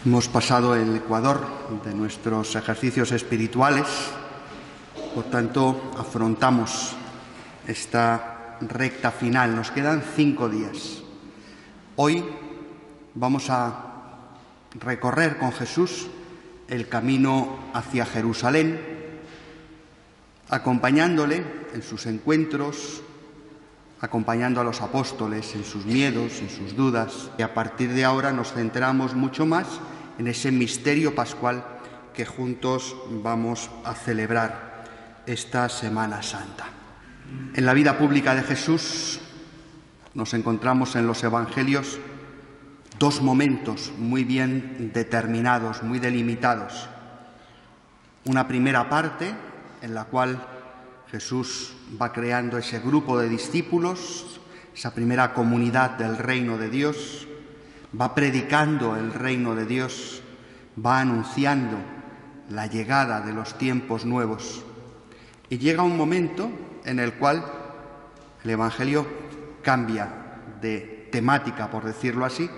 Hemos pasado el ecuador de nuestros ejercicios espirituales, por tanto afrontamos esta recta final. Nos quedan 5 días. Hoy vamos a recorrer con Jesús el camino hacia Jerusalén, acompañándole en sus encuentros, acompañando a los apóstoles en sus miedos, en sus dudas. Y a partir de ahora nos centramos mucho más en ese misterio pascual que juntos vamos a celebrar esta Semana Santa. En la vida pública de Jesús nos encontramos en los Evangelios 2 momentos muy bien determinados, muy delimitados. Una primera parte en la cual Jesús va creando ese grupo de discípulos, esa primera comunidad del reino de Dios, va predicando el reino de Dios, va anunciando la llegada de los tiempos nuevos. Y llega un momento en el cual el Evangelio cambia de temática, por decirlo así,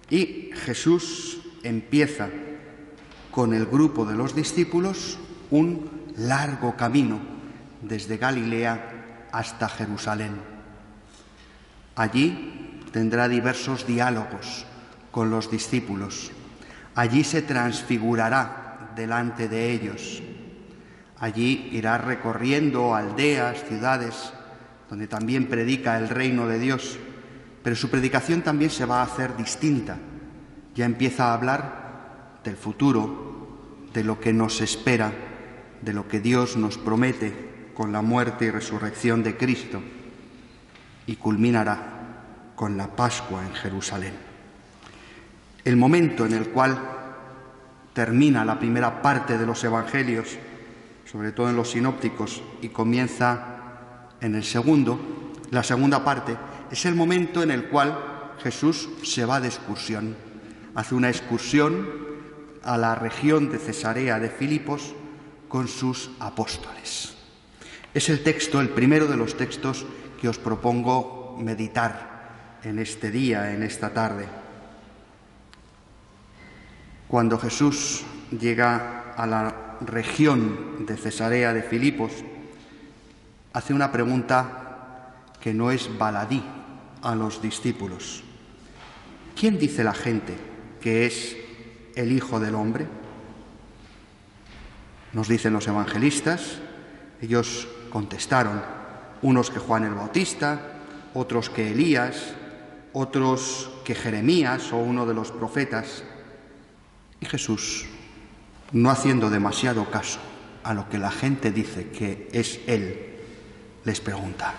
y Jesús empieza con el grupo de los discípulos un largo camino desde Galilea hasta Jerusalén. Allí tendrá diversos diálogos con los discípulos. Allí se transfigurará delante de ellos. Allí irá recorriendo aldeas, ciudades, donde también predica el reino de Dios. Pero su predicación también se va a hacer distinta. Ya empieza a hablar del futuro, de lo que nos espera, de lo que Dios nos promete con la muerte y resurrección de Cristo, y culminará con la Pascua en Jerusalén. El momento en el cual termina la primera parte de los Evangelios, sobre todo en los sinópticos, y comienza en el segundo, la segunda parte, es el momento en el cual Jesús se va de excursión. Hace una excursión a la región de Cesarea de Filipos con sus apóstoles. Es el texto, el primero de los textos que os propongo meditar en este día, en esta tarde. Cuando Jesús llega a la región de Cesarea de Filipos, hace una pregunta que no es baladí a los discípulos. ¿Quién dice la gente que es el Hijo del Hombre? Nos dicen los evangelistas. Ellos contestaron, unos que Juan el Bautista, otros que Elías, otros que Jeremías o uno de los profetas. Y Jesús, no haciendo demasiado caso a lo que la gente dice que es Él, les pregunta,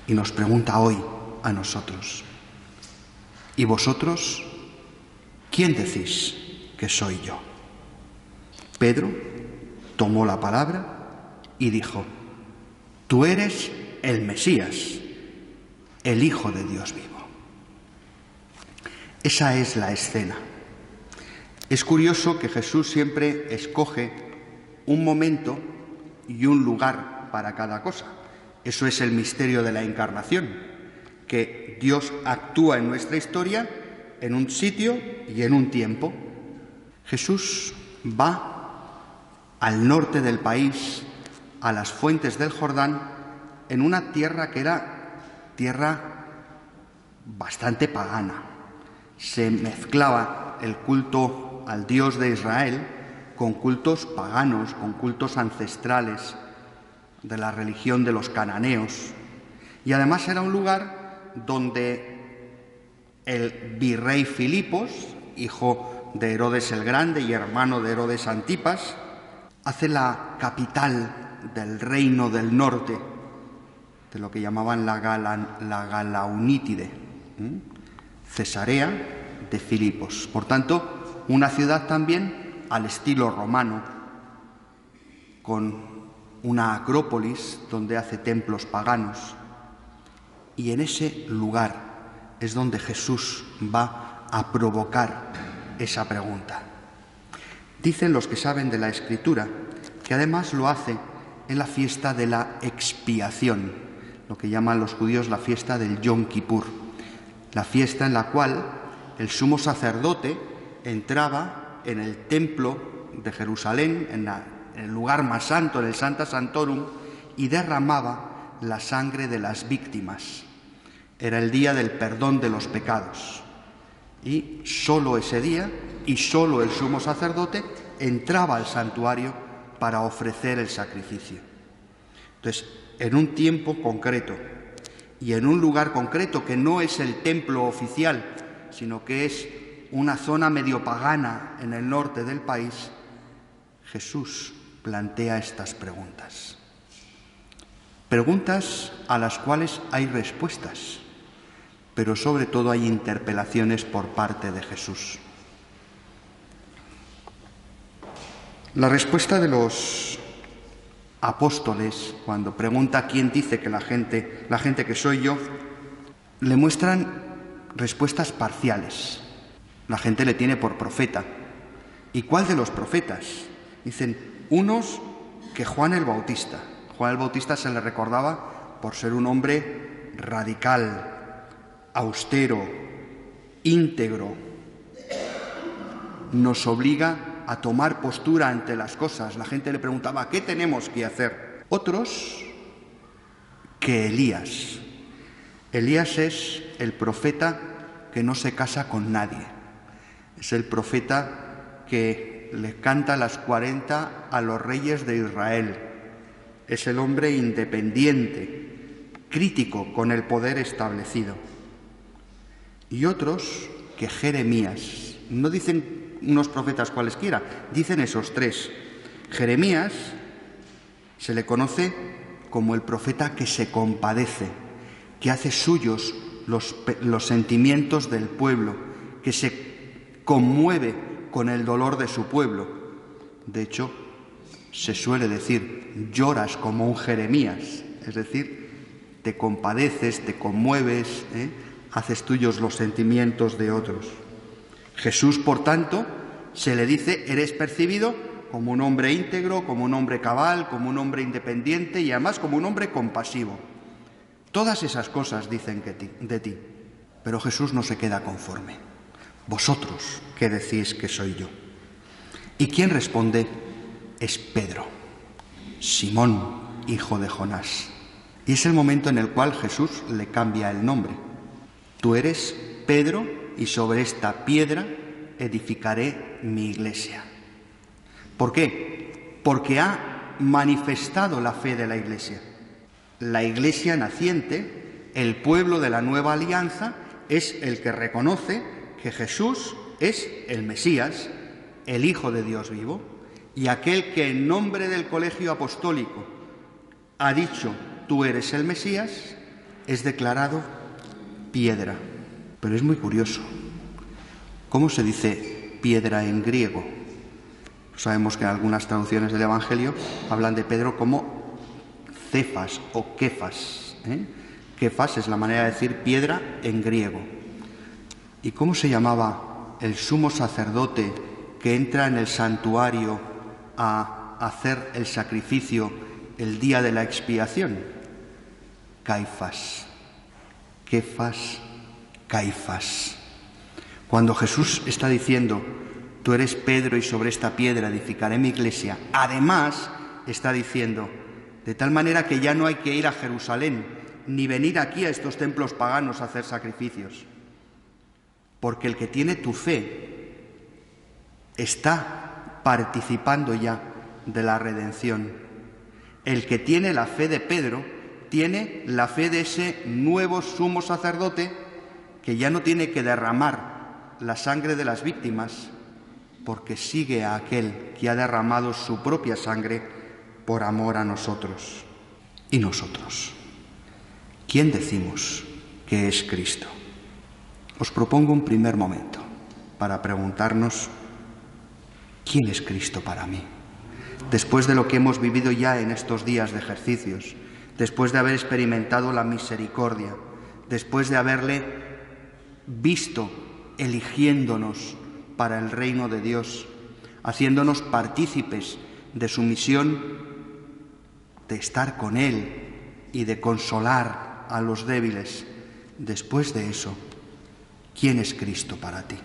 y nos pregunta hoy a nosotros: ¿y vosotros quién decís que soy yo? Pedro tomó la palabra y dijo: tú eres el Mesías, el Hijo de Dios vivo. Esa es la escena. Es curioso que Jesús siempre escoge un momento y un lugar para cada cosa. Eso es el misterio de la encarnación, que Dios actúa en nuestra historia en un sitio y en un tiempo. Jesús va al norte del país, a las fuentes del Jordán, en una tierra que era tierra bastante pagana. Se mezclaba el culto al Dios de Israel con cultos paganos, con cultos ancestrales de la religión de los cananeos. Y además era un lugar donde el virrey Filipos, hijo de Herodes el Grande y hermano de Herodes Antipas, hace la capital del reino del norte, de lo que llamaban la Galaunítide, Cesarea de Filipos. Por tanto, una ciudad también al estilo romano, con una acrópolis donde hace templos paganos. Y en ese lugar es donde Jesús va a provocar esa pregunta. Dicen los que saben de la Escritura que además lo hace en la fiesta de la expiación, lo que llaman los judíos la fiesta del Yom Kippur, la fiesta en la cual el sumo sacerdote entraba en el templo de Jerusalén, en el lugar más santo, en el Sancta Sanctorum, y derramaba la sangre de las víctimas. Era el día del perdón de los pecados. Y solo ese día, y solo el sumo sacerdote, entraba al santuario para ofrecer el sacrificio. Entonces, en un tiempo concreto y en un lugar concreto que no es el templo oficial, sino que es una zona medio pagana en el norte del país, Jesús plantea estas preguntas. Preguntas a las cuales hay respuestas, pero sobre todo hay interpelaciones por parte de Jesús. La respuesta de los apóstoles, cuando pregunta quién dice que la gente que soy yo, le muestran respuestas parciales. La gente le tiene por profeta. ¿Y cuál de los profetas? Dicen unos que Juan el Bautista. Juan el Bautista se le recordaba por ser un hombre radical, austero, íntegro. Nos obliga a tomar postura ante las cosas. La gente le preguntaba, ¿qué tenemos que hacer? Otros que Elías. Elías es el profeta que no se casa con nadie. Es el profeta que le canta las 40 a los reyes de Israel. Es el hombre independiente, crítico con el poder establecido. Y otros que Jeremías. No dicen unos profetas cualesquiera, dicen esos tres. Jeremías se le conoce como el profeta que se compadece, que hace suyos los sentimientos del pueblo, que se conmueve con el dolor de su pueblo. De hecho, se suele decir, lloras como un Jeremías, es decir, te compadeces, te conmueves, haces tuyos los sentimientos de otros. Jesús, por tanto, se le dice, eres percibido como un hombre íntegro, como un hombre cabal, como un hombre independiente y además como un hombre compasivo. Todas esas cosas dicen de ti, pero Jesús no se queda conforme. ¿Vosotros qué decís que soy yo? ¿Y quién responde? Es Pedro, Simón, hijo de Jonás. Y es el momento en el cual Jesús le cambia el nombre. Tú eres Pedro, y sobre esta piedra edificaré mi iglesia. ¿Por qué? Porque ha manifestado la fe de la iglesia. La iglesia naciente, el pueblo de la nueva alianza, es el que reconoce que Jesús es el Mesías, el Hijo de Dios vivo, y aquel que en nombre del colegio apostólico ha dicho, tú eres el Mesías, es declarado piedra. Pero es muy curioso. ¿Cómo se dice piedra en griego? Sabemos que en algunas traducciones del Evangelio hablan de Pedro como Cefas o Kefas. Kefas es la manera de decir piedra en griego. ¿Y cómo se llamaba el sumo sacerdote que entra en el santuario a hacer el sacrificio el día de la expiación? Caifás. Kefas, Caifás. Cuando Jesús está diciendo, tú eres Pedro y sobre esta piedra edificaré mi iglesia, además está diciendo, de tal manera que ya no hay que ir a Jerusalén, ni venir aquí a estos templos paganos a hacer sacrificios, porque el que tiene tu fe está participando ya de la redención. El que tiene la fe de Pedro tiene la fe de ese nuevo sumo sacerdote que ya no tiene que derramar la sangre de las víctimas, porque sigue a aquel que ha derramado su propia sangre por amor a nosotros. ¿Y nosotros? ¿Quién decimos que es Cristo? Os propongo un primer momento para preguntarnos, ¿quién es Cristo para mí? Después de lo que hemos vivido ya en estos días de ejercicios, después de haber experimentado la misericordia, después de haberle visto eligiéndonos para el reino de Dios, haciéndonos partícipes de su misión de estar con Él y de consolar a los débiles. Después de eso, ¿quién es Cristo para ti?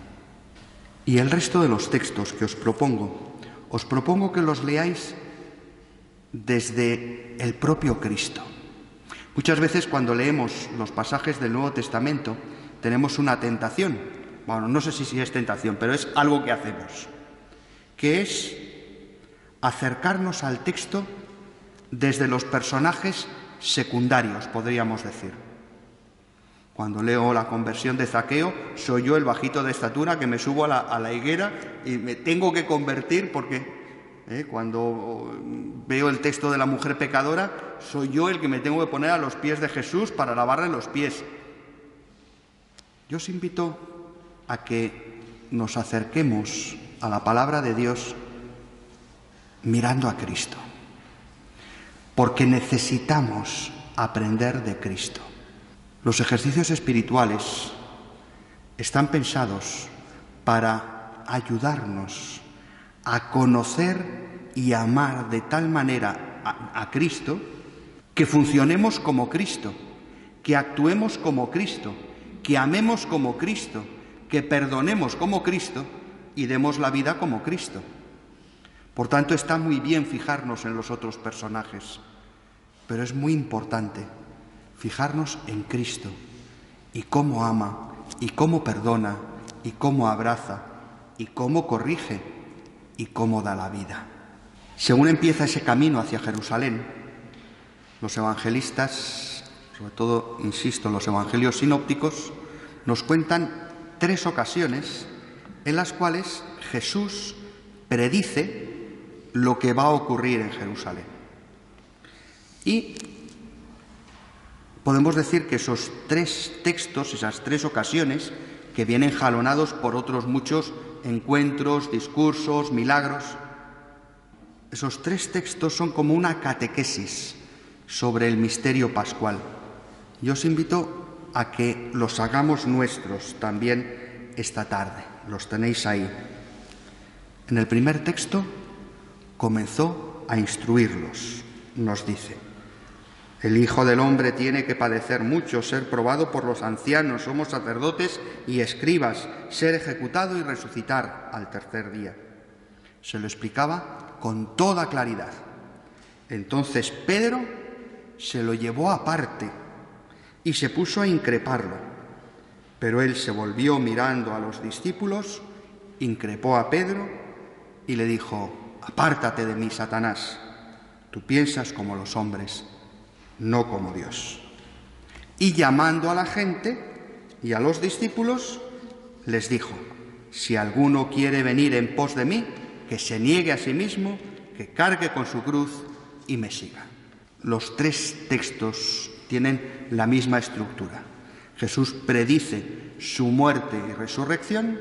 Y el resto de los textos que os propongo que los leáis desde el propio Cristo. Muchas veces cuando leemos los pasajes del Nuevo Testamento tenemos una tentación, bueno, no sé si es tentación, pero es algo que hacemos, que es acercarnos al texto desde los personajes secundarios, podríamos decir. Cuando leo la conversión de Zaqueo, soy yo el bajito de estatura que me subo a la higuera y me tengo que convertir porque cuando veo el texto de la mujer pecadora, soy yo el que me tengo que poner a los pies de Jesús para lavarle los pies. Yo os invito a que nos acerquemos a la palabra de Dios mirando a Cristo, porque necesitamos aprender de Cristo. Los ejercicios espirituales están pensados para ayudarnos a conocer y amar de tal manera a Cristo que funcionemos como Cristo, que actuemos como Cristo, que amemos como Cristo, que perdonemos como Cristo y demos la vida como Cristo. Por tanto, está muy bien fijarnos en los otros personajes, pero es muy importante fijarnos en Cristo y cómo ama, y cómo perdona, y cómo abraza, y cómo corrige, y cómo da la vida. Según empieza ese camino hacia Jerusalén, los evangelistas, sobre todo, insisto, los evangelios sinópticos, nos cuentan 3 ocasiones en las cuales Jesús predice lo que va a ocurrir en Jerusalén. Y podemos decir que esos 3 textos, esas 3 ocasiones, que vienen jalonados por otros muchos encuentros, discursos, milagros, esos 3 textos son como una catequesis sobre el misterio pascual. Yo os invito a que los hagamos nuestros también esta tarde. Los tenéis ahí. En el primer texto comenzó a instruirlos. Nos dice: el Hijo del Hombre tiene que padecer mucho, ser probado por los ancianos, somos sacerdotes y escribas, ser ejecutado y resucitar al tercer día. Se lo explicaba con toda claridad. Entonces Pedro se lo llevó aparte y se puso a increparlo. Pero él se volvió mirando a los discípulos, increpó a Pedro y le dijo: apártate de mí, Satanás, tú piensas como los hombres, no como Dios. Y llamando a la gente y a los discípulos, les dijo: si alguno quiere venir en pos de mí, que se niegue a sí mismo, que cargue con su cruz y me siga. Los 3 textos tienen la misma estructura. Jesús predice su muerte y resurrección.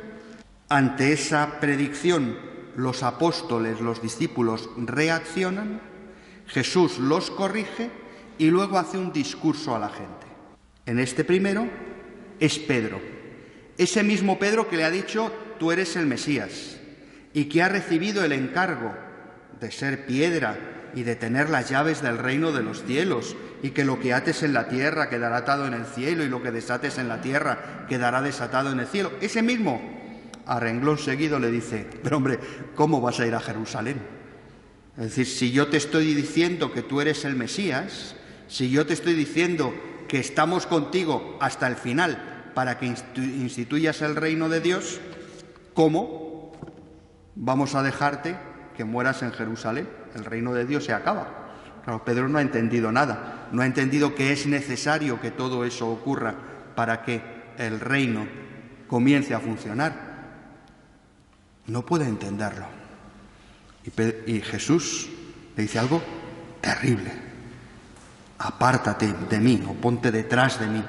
Ante esa predicción, los apóstoles, los discípulos, reaccionan. Jesús los corrige y luego hace un discurso a la gente. En este primero es Pedro, ese mismo Pedro que le ha dicho: tú eres el Mesías, y que ha recibido el encargo de ser piedra y de tener las llaves del reino de los cielos, y que lo que ates en la tierra quedará atado en el cielo, y lo que desates en la tierra quedará desatado en el cielo. Ese mismo, a renglón seguido, le dice: pero hombre, ¿cómo vas a ir a Jerusalén? Es decir, si yo te estoy diciendo que tú eres el Mesías, si yo te estoy diciendo que estamos contigo hasta el final para que instituyas el reino de Dios, ¿cómo vamos a dejarte que mueras en Jerusalén? El reino de Dios se acaba. Claro, Pedro no ha entendido nada, no ha entendido que es necesario que todo eso ocurra para que el reino comience a funcionar. No puede entenderlo. Y Jesús le dice algo terrible: apártate de mí o ponte detrás de mí,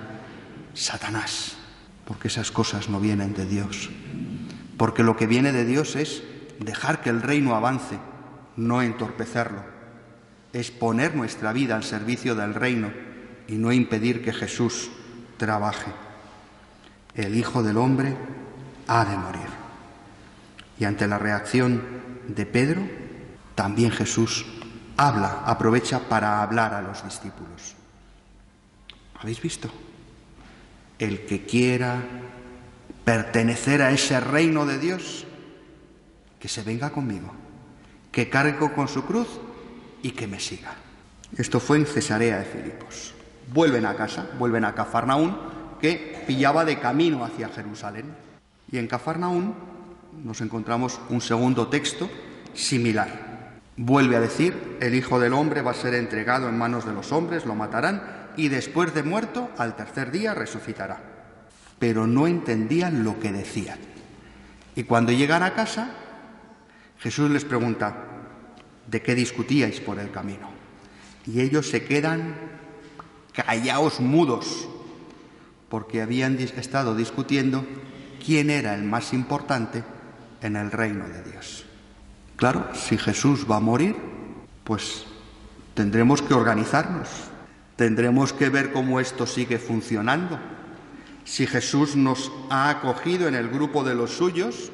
Satanás, porque esas cosas no vienen de Dios. Porque lo que viene de Dios es dejar que el reino avance, no entorpecerlo. Es poner nuestra vida al servicio del reino y no impedir que Jesús trabaje. El Hijo del Hombre ha de morir. Y ante la reacción de Pedro, también Jesús aprovecha para hablar a los discípulos. ¿Habéis visto? El que quiera pertenecer a ese reino de Dios, que se venga conmigo, que cargue con su cruz y que me siga. Esto fue en Cesarea de Filipos. Vuelven a casa, vuelven a Cafarnaún, que pillaba de camino hacia Jerusalén. Y en Cafarnaún nos encontramos un segundo texto similar. Vuelve a decir: el Hijo del Hombre va a ser entregado en manos de los hombres, lo matarán, y después de muerto, al tercer día resucitará. Pero no entendían lo que decían. Y cuando llegan a casa, Jesús les pregunta: ¿de qué discutíais por el camino? Y ellos se quedan callaos, mudos, porque habían estado discutiendo quién era el más importante en el reino de Dios. Claro, si Jesús va a morir, pues tendremos que organizarnos, tendremos que ver cómo esto sigue funcionando. Si Jesús nos ha acogido en el grupo de los suyos,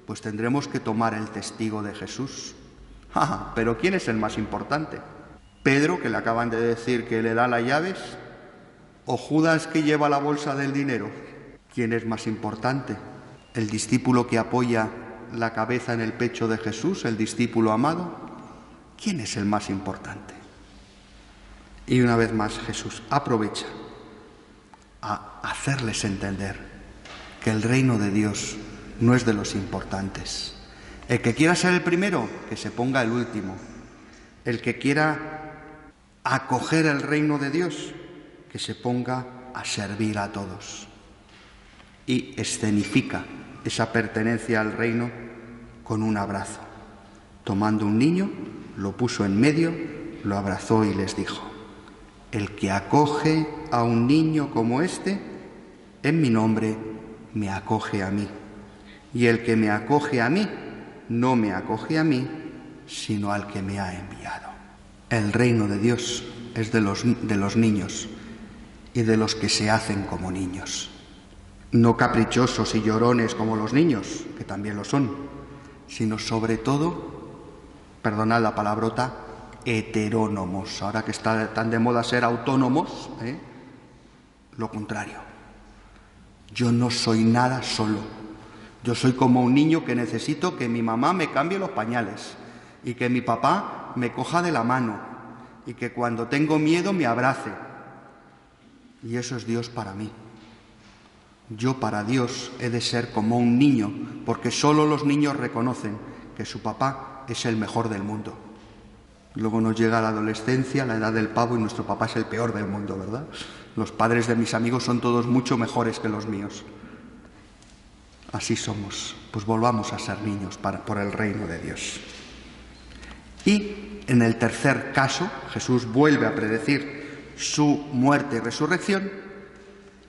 pues tendremos que tomar el testigo de Jesús. Pero ¿quién es el más importante? ¿Pedro, que le acaban de decir que le da las llaves? ¿O Judas, que lleva la bolsa del dinero? ¿Quién es más importante? ¿El discípulo que apoya la cabeza en el pecho de Jesús, el discípulo amado? ¿Quién es el más importante? Y una vez más Jesús aprovecha a hacerles entender que el reino de Dios no es de los importantes. El que quiera ser el primero, que se ponga el último. El que quiera acoger el reino de Dios, que se ponga a servir a todos. Y escenifica esa pertenencia al reino con un abrazo. Tomando un niño, lo puso en medio, lo abrazó y les dijo: el que acoge a un niño como este, en mi nombre, me acoge a mí. Y el que me acoge a mí, no me acoge a mí, sino al que me ha enviado. El reino de Dios es de los niños y de los que se hacen como niños. No caprichosos y llorones como los niños, que también lo son, sino sobre todo, perdonad la palabrota, heterónomos. Ahora que está tan de moda ser autónomos, lo contrario. Yo no soy nada solo. Yo soy como un niño que necesito que mi mamá me cambie los pañales y que mi papá me coja de la mano y que cuando tengo miedo me abrace. Y eso es Dios para mí. Yo para Dios he de ser como un niño, porque solo los niños reconocen que su papá es el mejor del mundo. Luego nos llega la adolescencia, la edad del pavo, y nuestro papá es el peor del mundo, ¿verdad? Los padres de mis amigos son todos mucho mejores que los míos. Así somos. Pues volvamos a ser niños por el reino de Dios. Y en el tercer caso, Jesús vuelve a predecir su muerte y resurrección,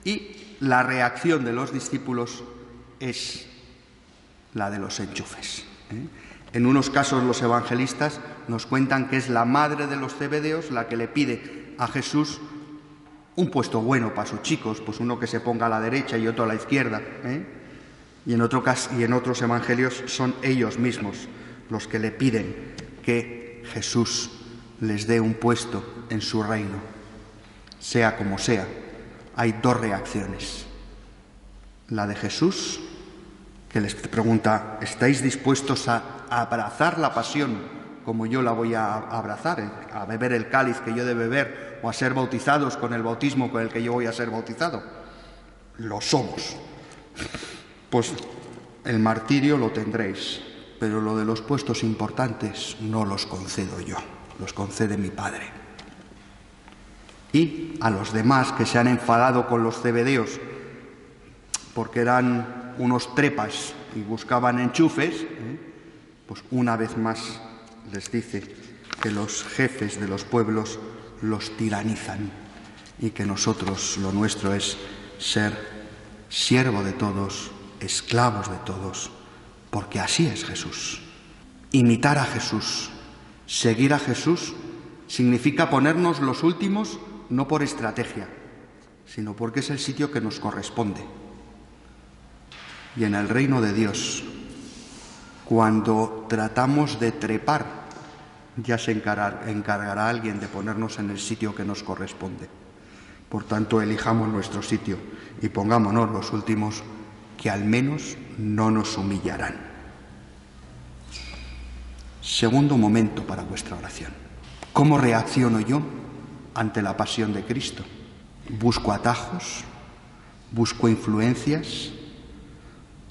y la reacción de los discípulos es la de los enchufes. En unos casos los evangelistas nos cuentan que es la madre de los zebedeos la que le pide a Jesús un puesto bueno para sus chicos, pues uno que se ponga a la derecha y otro a la izquierda. Y en otros evangelios son ellos mismos los que le piden que Jesús les dé un puesto en su reino. Sea como sea, hay dos reacciones. La de Jesús, que les pregunta: ¿estáis dispuestos a abrazar la pasión como yo la voy a abrazar, a beber el cáliz que yo he de beber, o a ser bautizados con el bautismo con el que yo voy a ser bautizado? Lo somos. Pues el martirio lo tendréis, pero lo de los puestos importantes no los concedo yo, los concede mi Padre. Y a los demás que se han enfadado con los zebedeos porque eran unos trepas y buscaban enchufes, pues una vez más les dice que los jefes de los pueblos los tiranizan y que nosotros, lo nuestro es ser siervo de todos, esclavos de todos, porque así es Jesús. Imitar a Jesús, seguir a Jesús, significa ponernos los últimos no por estrategia, sino porque es el sitio que nos corresponde. Y en el reino de Dios, cuando tratamos de trepar, ya se encargará alguien de ponernos en el sitio que nos corresponde. Por tanto, elijamos nuestro sitio y pongámonos los últimos, que al menos no nos humillarán. Segundo momento para vuestra oración. ¿Cómo reacciono yo ante la pasión de Cristo? ¿Busco atajos? ¿Busco influencias?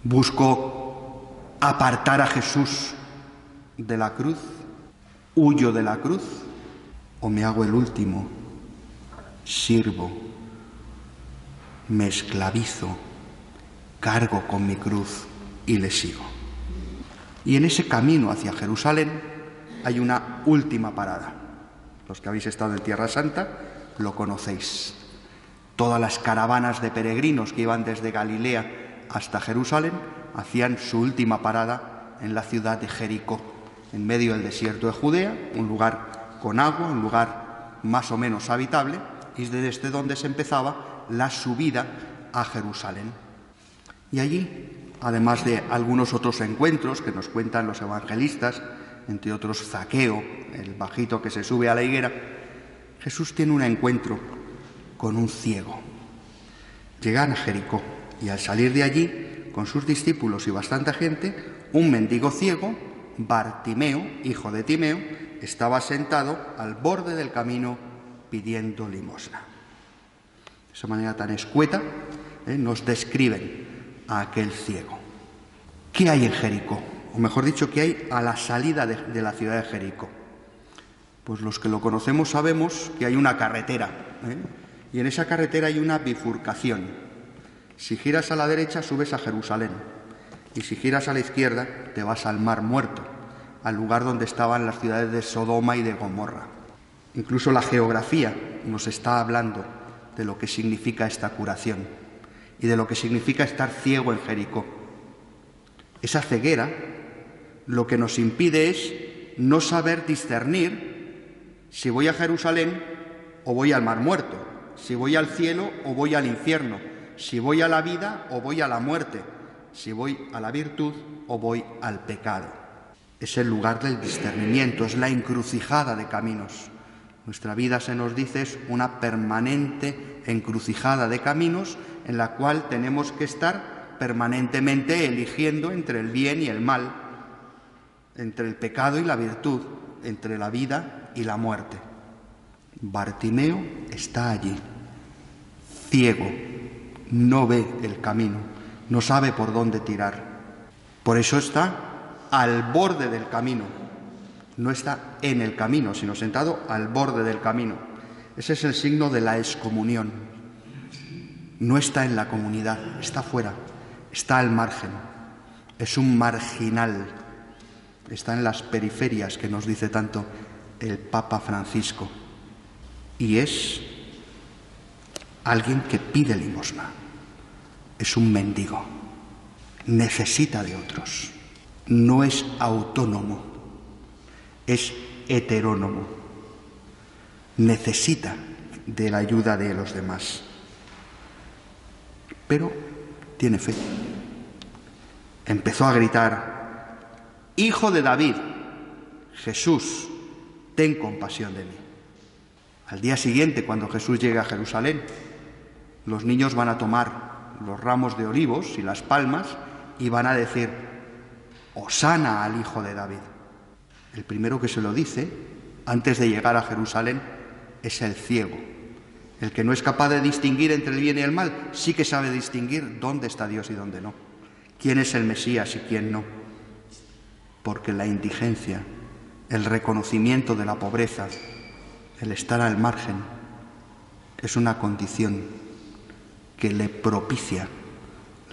¿Busco apartar a Jesús de la cruz? ¿Huyo de la cruz? ¿O me hago el último? Sirvo, me esclavizo, cargo con mi cruz y le sigo. Y en ese camino hacia Jerusalén hay una última parada. Los que habéis estado en Tierra Santa lo conocéis. Todas las caravanas de peregrinos que iban desde Galilea hasta Jerusalén hacían su última parada en la ciudad de Jericó, en medio del desierto de Judea, un lugar con agua, un lugar más o menos habitable, y desde donde se empezaba la subida a Jerusalén. Y allí, además de algunos otros encuentros que nos cuentan los evangelistas, entre otros Zaqueo, el bajito que se sube a la higuera, Jesús tiene un encuentro con un ciego. Llegan a Jericó y al salir de allí, con sus discípulos y bastante gente, un mendigo ciego, Bartimeo, hijo de Timeo, estaba sentado al borde del camino pidiendo limosna. De esa manera tan escueta nos describen a aquel ciego. ¿Qué hay en Jericó? O mejor dicho, ¿qué hay a la salida de la ciudad de Jericó? Pues los que lo conocemos sabemos que hay una carretera, y en esa carretera hay una bifurcación. Si giras a la derecha subes a Jerusalén, y si giras a la izquierda te vas al Mar Muerto, al lugar donde estaban las ciudades de Sodoma y de Gomorra. Incluso la geografía nos está hablando de lo que significa esta curación y de lo que significa estar ciego en Jericó. Esa ceguera lo que nos impide es no saber discernir si voy a Jerusalén o voy al Mar Muerto, si voy al cielo o voy al infierno, si voy a la vida o voy a la muerte, si voy a la virtud o voy al pecado. Es el lugar del discernimiento, es la encrucijada de caminos. Nuestra vida, se nos dice, es una permanente encrucijada de caminos en la cual tenemos que estar permanentemente eligiendo entre el bien y el mal, entre el pecado y la virtud, entre la vida y la muerte. Bartimeo está allí, ciego, no ve el camino, no sabe por dónde tirar. Por eso está al borde del camino. No está en el camino, sino sentado al borde del camino. Ese es el signo de la excomunión. No está en la comunidad, está fuera, está al margen. Es un marginal. Está en las periferias, que nos dice tanto el Papa Francisco. Y es alguien que pide limosna. Es un mendigo. Necesita de otros. No es autónomo. Es heterónomo. Necesita de la ayuda de los demás. Pero tiene fe. Empezó a gritar: Hijo de David, Jesús, ten compasión de mí. Al día siguiente, cuando Jesús llega a Jerusalén, los niños van a tomar los ramos de olivos y las palmas y van a decir: Hosana al Hijo de David. El primero que se lo dice, antes de llegar a Jerusalén, es el ciego. El que no es capaz de distinguir entre el bien y el mal, sí que sabe distinguir dónde está Dios y dónde no. Quién es el Mesías y quién no. Porque la indigencia, el reconocimiento de la pobreza, el estar al margen, es una condición que le propicia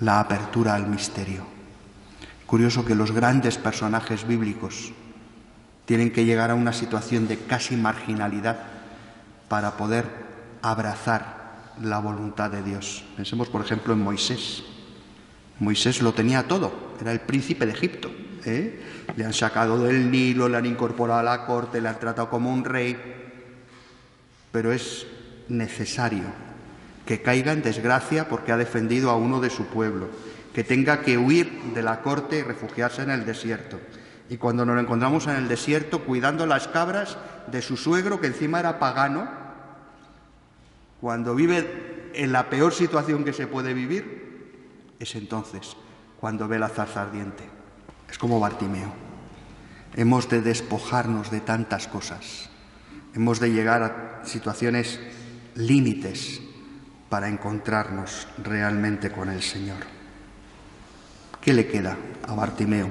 la apertura al misterio. Curioso que los grandes personajes bíblicos tienen que llegar a una situación de casi marginalidad para poder abrazar la voluntad de Dios. Pensemos, por ejemplo, en Moisés. Moisés lo tenía todo, era el príncipe de Egipto. Le han sacado del Nilo, le han incorporado a la corte, le han tratado como un rey, pero es necesario que caiga en desgracia porque ha defendido a uno de su pueblo, que tenga que huir de la corte y refugiarse en el desierto. Y cuando nos lo encontramos en el desierto cuidando las cabras de su suegro, que encima era pagano, cuando vive en la peor situación que se puede vivir, es entonces cuando ve la zarza ardiente. Es como Bartimeo. Hemos de despojarnos de tantas cosas. Hemos de llegar a situaciones límites para encontrarnos realmente con el Señor. ¿Qué le queda a Bartimeo?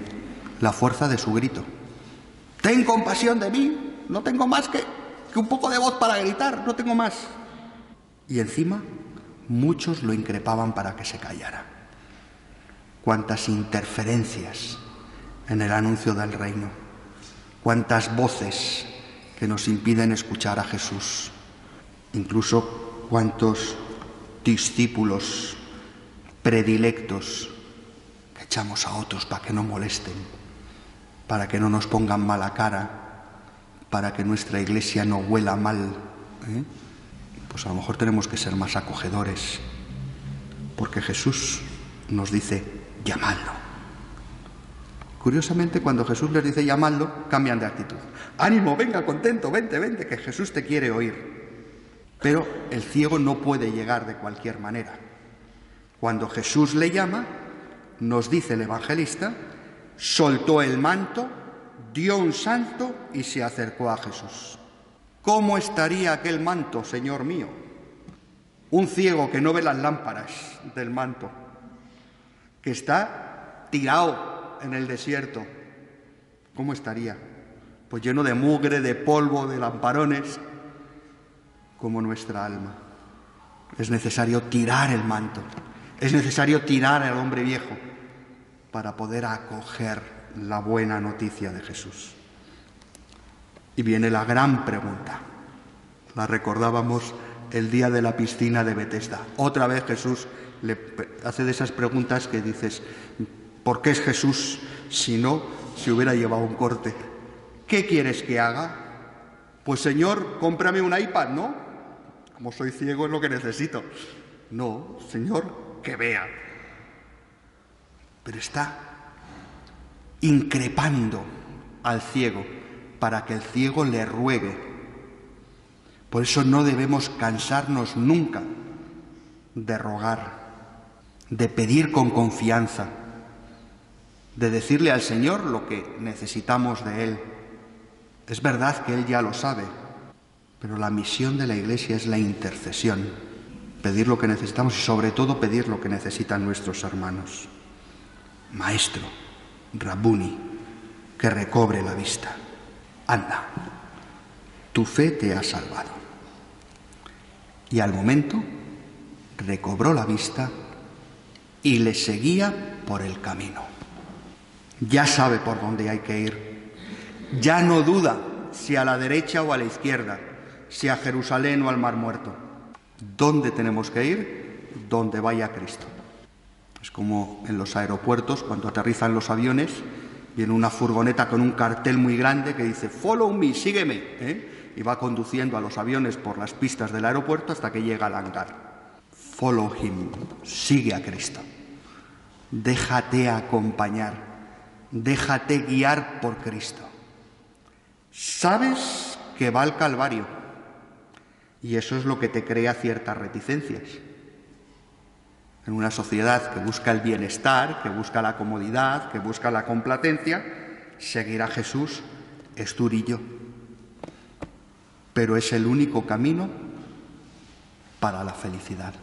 La fuerza de su grito. Ten compasión de mí, no tengo más que un poco de voz para gritar, no tengo más. Y encima, muchos lo increpaban para que se callara. Cuántas interferencias en el anuncio del reino, cuántas voces que nos impiden escuchar a Jesús, incluso cuántos discípulos predilectos que echamos a otros para que no molesten, para que no nos pongan mala cara, para que nuestra iglesia no huela mal, Pues a lo mejor tenemos que ser más acogedores, porque Jesús nos dice, llamadlo. Curiosamente, cuando Jesús les dice llamadlo, cambian de actitud. Ánimo, venga, contento, vente, que Jesús te quiere oír. Pero el ciego no puede llegar de cualquier manera. Cuando Jesús le llama, nos dice el evangelista, soltó el manto, dio un salto y se acercó a Jesús. ¿Cómo estaría aquel manto, Señor mío? Un ciego que no ve las lámparas del manto, que está tirado en el desierto, ¿cómo estaría? Pues lleno de mugre, de polvo, de lamparones, como nuestra alma. Es necesario tirar el manto, es necesario tirar al hombre viejo para poder acoger la buena noticia de Jesús. Y viene la gran pregunta. La recordábamos el día de la piscina de Betesda. Otra vez Jesús le hace de esas preguntas que dices, ¿por qué es Jesús si no se hubiera llevado un corte? ¿Qué quieres que haga? Pues Señor, cómprame un iPad, ¿no? Como soy ciego es lo que necesito. No, Señor, que vea. Pero está increpando al ciego para que el ciego le ruegue. Por eso no debemos cansarnos nunca de rogar, de pedir con confianza, de decirle al Señor lo que necesitamos de Él. Es verdad que Él ya lo sabe, pero la misión de la Iglesia es la intercesión, pedir lo que necesitamos y sobre todo pedir lo que necesitan nuestros hermanos. Maestro, Rabuni, que recobre la vista. Anda, tu fe te ha salvado. Y al momento recobró la vista y le seguía por el camino. Ya sabe por dónde hay que ir. Ya no duda si a la derecha o a la izquierda, si a Jerusalén o al Mar Muerto. ¿Dónde tenemos que ir? Donde vaya Cristo. Es como en los aeropuertos, cuando aterrizan los aviones, viene una furgoneta con un cartel muy grande que dice «Follow me, sígueme», y va conduciendo a los aviones por las pistas del aeropuerto hasta que llega al hangar. Follow him, sigue a Cristo. Déjate acompañar, déjate guiar por Cristo. Sabes que va al Calvario y eso es lo que te crea ciertas reticencias. En una sociedad que busca el bienestar, que busca la comodidad, que busca la complacencia, seguir a Jesús es durillo. Pero es el único camino para la felicidad.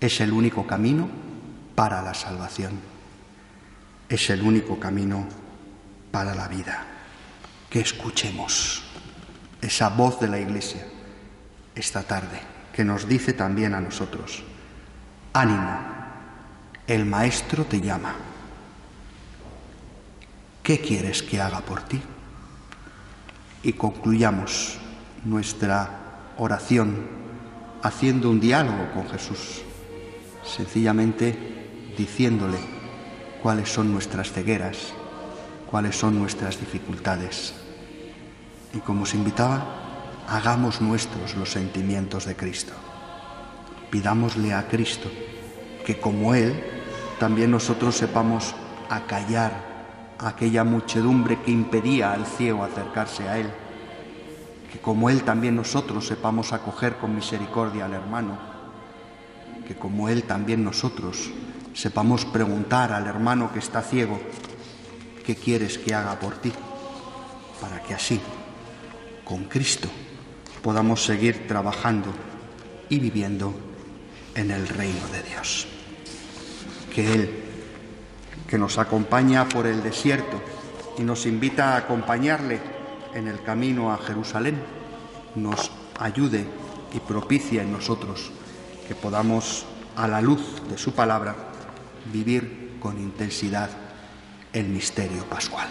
Es el único camino para la salvación. Es el único camino para la vida. Que escuchemos esa voz de la Iglesia esta tarde, que nos dice también a nosotros: ánimo, el Maestro te llama. ¿Qué quieres que haga por ti? Y concluyamos nuestra oración haciendo un diálogo con Jesús, sencillamente diciéndole cuáles son nuestras cegueras, cuáles son nuestras dificultades. Y como os invitaba, hagamos nuestros los sentimientos de Cristo. Pidámosle a Cristo que, como Él, también nosotros sepamos acallar a aquella muchedumbre que impedía al ciego acercarse a Él. Que como Él, también nosotros sepamos acoger con misericordia al hermano. que como Él también nosotros sepamos preguntar al hermano que está ciego, ¿qué quieres que haga por ti? Para que así, con Cristo, podamos seguir trabajando y viviendo en el reino de Dios. Que Él, que nos acompaña por el desierto y nos invita a acompañarle en el camino a Jerusalén, nos ayude y propicie en nosotros que podamos, a la luz de su palabra, vivir con intensidad el misterio pascual.